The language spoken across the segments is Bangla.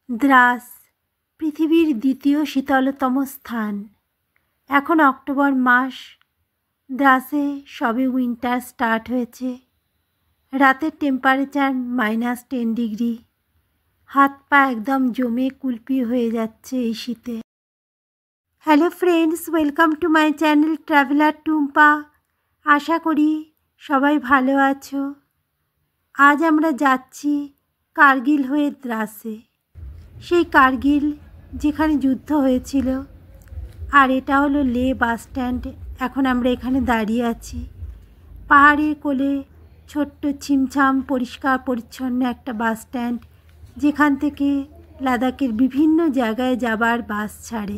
দ্রাস পৃথিবীর দ্বিতীয় শীতলতম স্থান। এখন অক্টোবর মাস। দ্রাসে সবে উইন্টার স্টার্ট হয়েছে। রাতের টেম্পারেচার -10 ডিগ্রি। হাত পা একদম জমে কুলপি হয়ে যাচ্ছে এই শীতে। Hello friends, welcome to my channel traveller Tumpa. আশা করি সবাই ভালো আছো। আজ আমরা যাচ্ছি কার্গিল হয়ে দ্রাসে। সেই কার্গিল যেখানে যুদ্ধ হয়েছিল। আর এটা হলো লে বাস স্ট্যান্ড। এখন আমরা এখানে দাঁড়িয়ে আছি। পাহাড়ের কোলে ছোট্ট ছিমছাম পরিষ্কার পরিচ্ছন্ন একটা বাস স্ট্যান্ড, যেখান থেকে লাদাখের বিভিন্ন জায়গায় যাবার বাস ছাড়ে।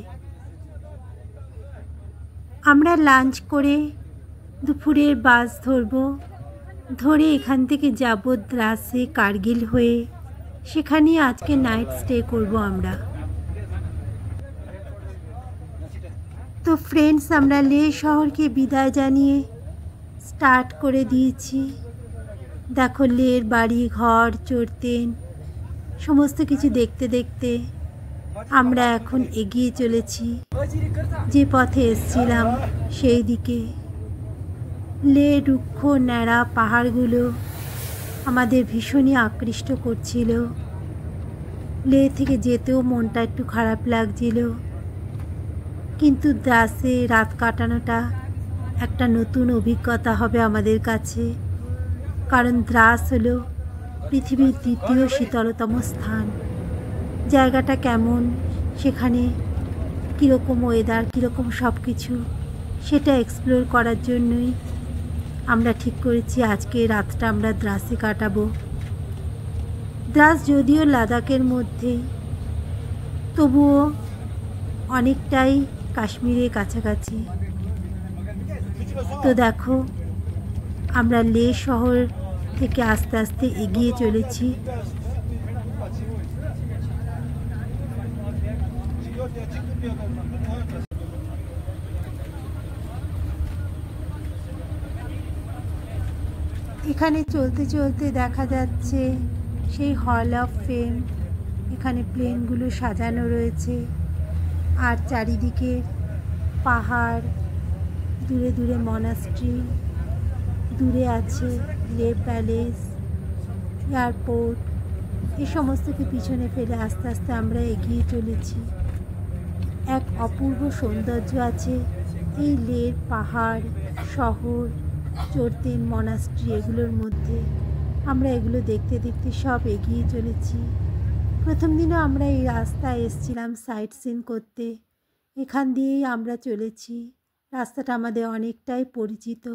আমরা লাঞ্চ করে দুপুরের বাস ধরে এখান থেকে যাব দ্রাসে কার্গিল হয়ে। সেখানেই আজকে নাইট স্টে করব আমরা। তো ফ্রেন্ডস, আমরা লে শহরকে বিদায় জানিয়ে স্টার্ট করে দিয়েছি। দেখো, লের বাড়ি ঘর চড়তেন সমস্ত কিছু দেখতে দেখতে আমরা এখন এগিয়ে চলেছি যে পথে এসছিলাম সেই দিকে। লে রুক্ষ ন্যাড়া পাহাড়গুলো আমাদের ভীষণই আকৃষ্ট করছিল। লে থেকে যেতেও মনটা একটু খারাপ লাগছিল, কিন্তু দ্রাসে রাত কাটানোটা একটা নতুন অভিজ্ঞতা হবে আমাদের কাছে। কারণ দ্রাস হলো পৃথিবীর দ্বিতীয় শীতলতম স্থান। জায়গাটা কেমন, সেখানে কীরকম ওয়েদার, কীরকম সব কিছু, সেটা এক্সপ্লোর করার জন্যই আমরা ঠিক করেছি আজকে রাতটা আমরা দ্রাসে কাটাবো। দ্রাস যদিও লাদাখের মধ্যেই, তবুও অনেকটাই কাশ্মীরের কাছাকাছি। তো দেখো, আমরা লে শহর থেকে আস্তে আস্তে এগিয়ে চলেছি। এখানে চলতে চলতে দেখা যাচ্ছে সেই হল অফ ফেম। এখানে প্লেনগুলো সাজানো রয়েছে, আর চারিদিকে পাহাড়, দূরে দূরে মনাস্ট্রি, দূরে আছে লে প্যালেস, এয়ারপোর্ট। এই সমস্তকে পিছনে ফেলে আস্তে আস্তে আমরা এগিয়ে চলেছি। এক অপূর্ব সৌন্দর্য আছে এই লের পাহাড়, শহর, চড়তেন, মনাস্ট্রি, এগুলোর মধ্যে। আমরা এগুলো দেখতে দেখতে সব এগিয়ে চলেছি। প্রথম দিনও আমরা এই রাস্তায় এসেছিলাম সাইট সিন করতে। এখান দিয়েই আমরা চলেছি। রাস্তাটা আমাদের অনেকটাই পরিচিত।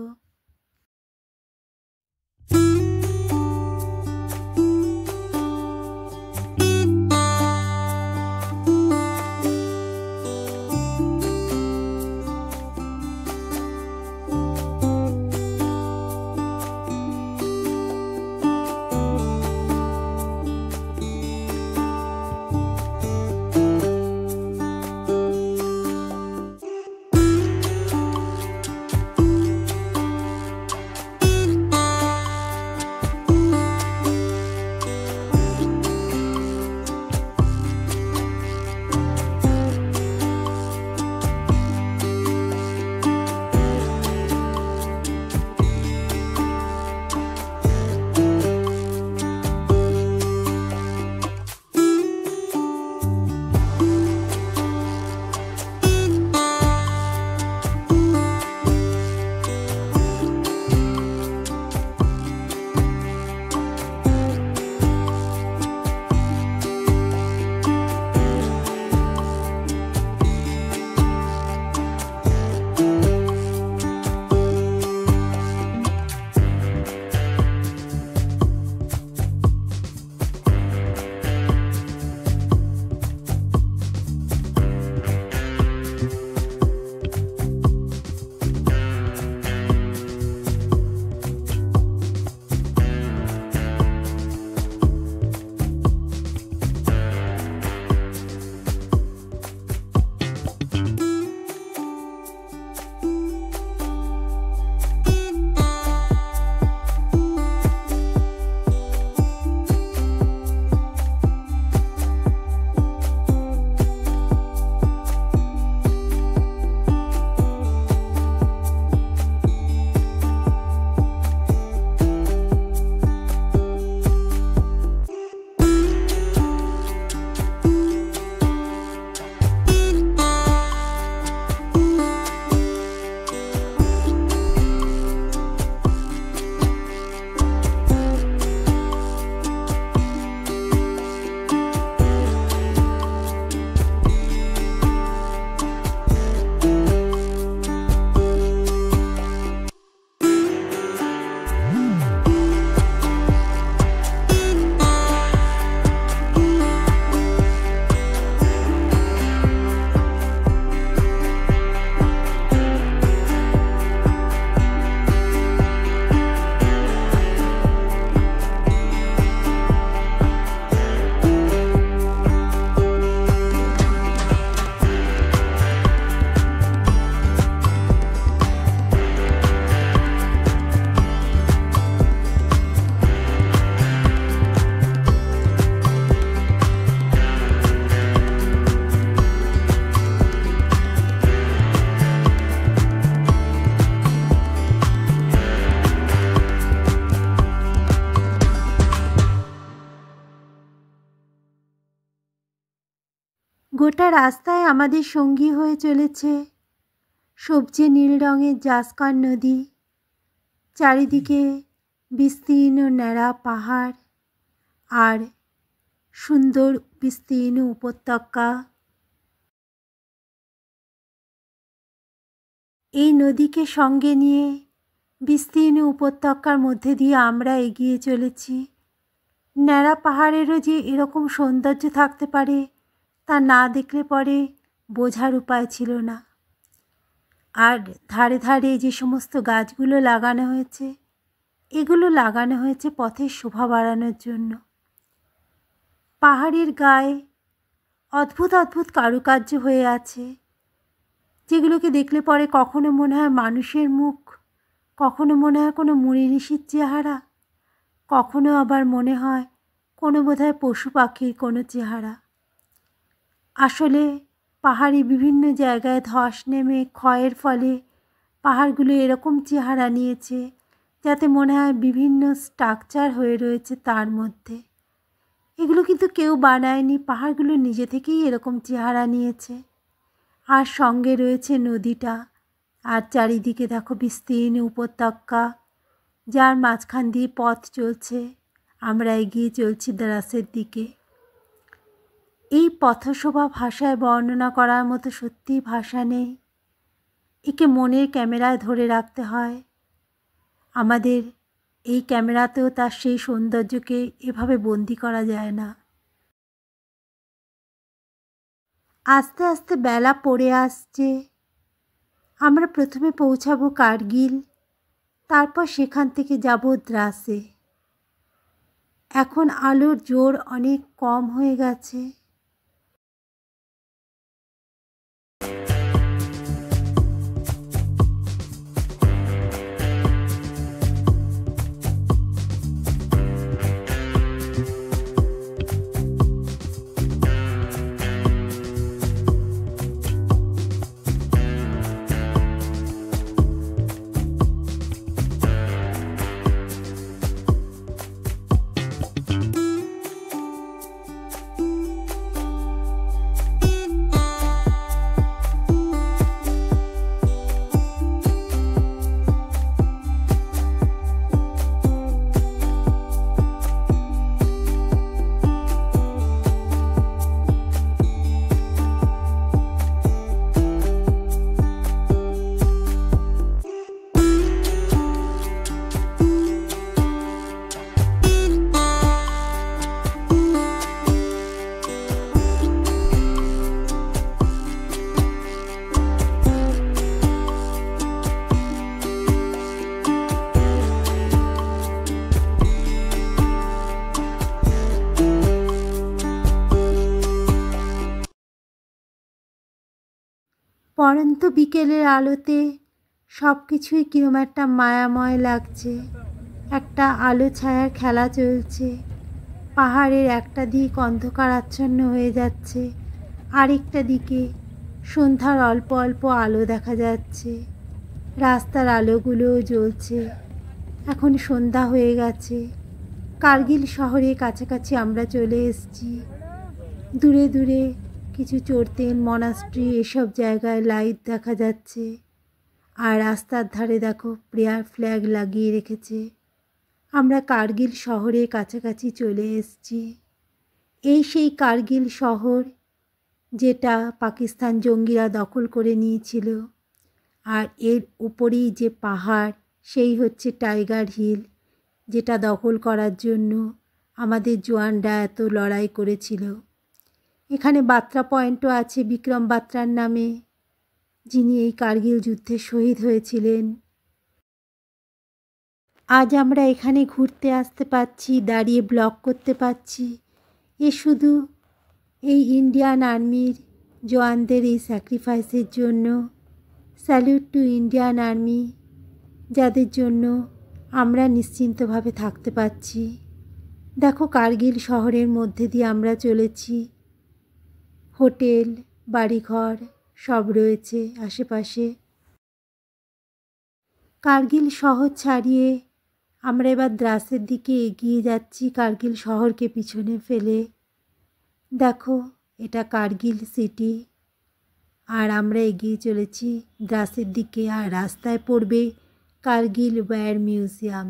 গোটা রাস্তায় আমাদের সঙ্গী হয়ে চলেছে সবজে নীল রঙের জাসকার নদী, চারিদিকে বিস্তীর্ণ ন্যাড়া পাহাড় আর সুন্দর বিস্তীর্ণ উপত্যকা। এই নদীকে সঙ্গে নিয়ে বিস্তীর্ণ উপত্যকার মধ্যে দিয়ে আমরা এগিয়ে চলেছি। ন্যাড়া পাহাড়েরও যে এরকম সৌন্দর্য থাকতে পারে তা না দেখলে পরে বোঝার উপায় ছিল না। আর ধারে ধারে যে সমস্ত গাছগুলো লাগানো হয়েছে, এগুলো লাগানো হয়েছে পথের শোভা বাড়ানোর জন্য। পাহাড়ের গায়ে অদ্ভুত অদ্ভুত কারুকার্য হয়ে আছে, যেগুলোকে দেখলে পরে কখনো মনে হয় মানুষের মুখ, কখনো মনে হয় কোনো মুনি ঋষির চেহারা, কখনো আবার মনে হয় কোনো বোধহয় পশু পাখির কোনো চেহারা। আসলে পাহাড়ে বিভিন্ন জায়গায় ধস নেমে ক্ষয়ের ফলে পাহাড়গুলো এরকম চেহারা নিয়েছে যাতে মনে হয় বিভিন্ন স্ট্রাকচার হয়ে রয়েছে তার মধ্যে। এগুলো কিন্তু কেউ বানায়নি, পাহাড়গুলো নিজে থেকেই এরকম চেহারা নিয়েছে। আর সঙ্গে রয়েছে নদীটা, আর চারিদিকে দেখো বিস্তীর্ণ উপত্যকা, যার মাঝখান দিয়ে পথ চলছে। আমরা এগিয়ে চলছি দ্রাসের দিকে। এই পথশোভা ভাষায় বর্ণনা করার মতো সত্যিই ভাষা নেই। একে মনের ক্যামেরায় ধরে রাখতে হয়। আমাদের এই ক্যামেরাতেও তার সেই সৌন্দর্যকে এভাবে বন্দি করা যায় না। আস্তে আস্তে বেলা পড়ে আসছে। আমরা প্রথমে পৌঁছাবো কার্গিল, তারপর সেখান থেকে যাব দ্রাসে। এখন আলোর জোর অনেক কম হয়ে গেছে। পরন্ত বিকেলের আলোতে সব কিছুই কিরম একটা মায়াময় লাগছে। একটা আলো ছায়ার খেলা চলছে। পাহাড়ের একটা দিক অন্ধকার আচ্ছন্ন হয়ে যাচ্ছে, আরেকটা দিকে সন্ধ্যার অল্প অল্প আলো দেখা যাচ্ছে। রাস্তার আলোগুলোও জ্বলছে। এখন সন্ধ্যা হয়ে গেছে। কার্গিল শহরের কাছাকাছি আমরা চলে এসেছি। দূরে দূরে কিছু চড়তেন, মনাস্ট্রি, এসব জায়গায় লাইট দেখা যাচ্ছে। আর রাস্তার ধারে দেখো প্রেয়ার ফ্ল্যাগ লাগিয়ে রেখেছে। আমরা কার্গিল শহরের কাছাকাছি চলে এসেছি। এই সেই কার্গিল শহর যেটা পাকিস্তান জঙ্গিরা দখল করে নিয়েছিল। আর এর উপরেই যে পাহাড়, সেই হচ্ছে টাইগার হিল, যেটা দখল করার জন্য আমাদের জওয়ানরা এত লড়াই করেছিল। এখানে বাত্রা পয়েন্টও আছে বিক্রম বাত্রার নামে, যিনি এই কার্গিল যুদ্ধে শহীদ হয়েছিলেন। আজ আমরা এখানে ঘুরতে আসতে পারছি, দাঁড়িয়ে ব্লগ করতে পারছি, এ শুধু এই ইন্ডিয়ান আর্মির জওয়ানদের এই স্যাক্রিফাইসের জন্য। স্যালুট টু ইন্ডিয়ান আর্মি, যাদের জন্য আমরা নিশ্চিন্তভাবে থাকতে পারছি। দেখো কার্গিল শহরের মধ্যে দিয়ে আমরা চলেছি। হোটেল, বাড়িঘর সব রয়েছে আশেপাশে। কার্গিল শহর ছাড়িয়ে আমরা এবার দ্রাসের দিকে এগিয়ে যাচ্ছি, কার্গিল শহরকে পিছনে ফেলে। দেখো এটা কার্গিল সিটি। আর আমরা এগিয়ে চলেছি দ্রাসের দিকে। আর রাস্তায় পড়বে কার্গিল ওয়্যার মিউজিয়াম।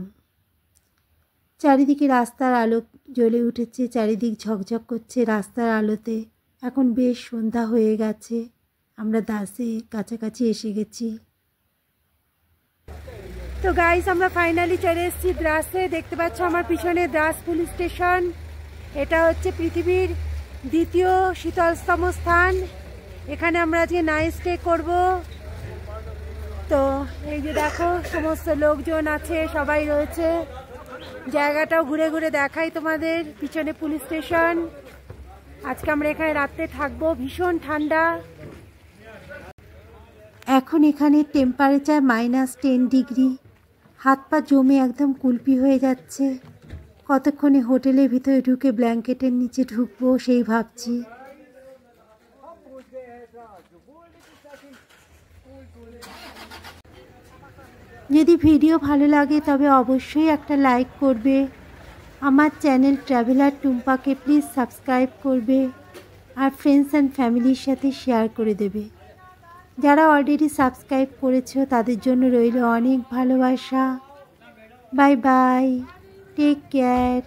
চারিদিকে রাস্তার আলো জ্বলে উঠেছে, চারিদিক ঝকঝক করছে রাস্তার আলোতে। এখন বেশ সন্ধ্যা হয়ে গেছে, আমরা দ্রাসে কাছাকাছি এসে গেছি। তো গাইস, আমরা ফাইনালি চলে এসেছি দ্রাসে। দেখতে পাচ্ছ আমার পিছনে দ্রাস পুলিশ স্টেশন। এটা হচ্ছে পৃথিবীর দ্বিতীয় শীতলতম স্থান। এখানে আমরা আজকে নাইট স্টে করব। তো এই যে দেখো সমস্ত লোকজন আছে, সবাই রয়েছে। জায়গাটাও ঘুরে ঘুরে দেখাই তোমাদের। পিছনে পুলিশ স্টেশন। আজকে আমরা এখানে রাত্রে থাকবো। ভীষণ ঠান্ডা এখন। এখানে টেম্পারেচার -10 ডিগ্রি। হাত পা জমে একদম কুলপি হয়ে যাচ্ছে। কতক্ষণে হোটেলের ভিতরে ঢুকে ব্ল্যাঙ্কেটের নিচে ঢুকবো সেই ভাবছি। যদি ভিডিও ভালো লাগে তবে অবশ্যই একটা লাইক করবে। আমার চ্যানেল ট্রাভেলার টুম্পাকে প্লিজ সাবস্ক্রাইব করবে। আর ফ্রেন্ডস অ্যান্ড ফ্যামিলির সাথে শেয়ার করে দেবে। যারা অলরেডি সাবস্ক্রাইব করেছো তাদের জন্য রইল অনেক ভালোবাসা। Bye bye, take care.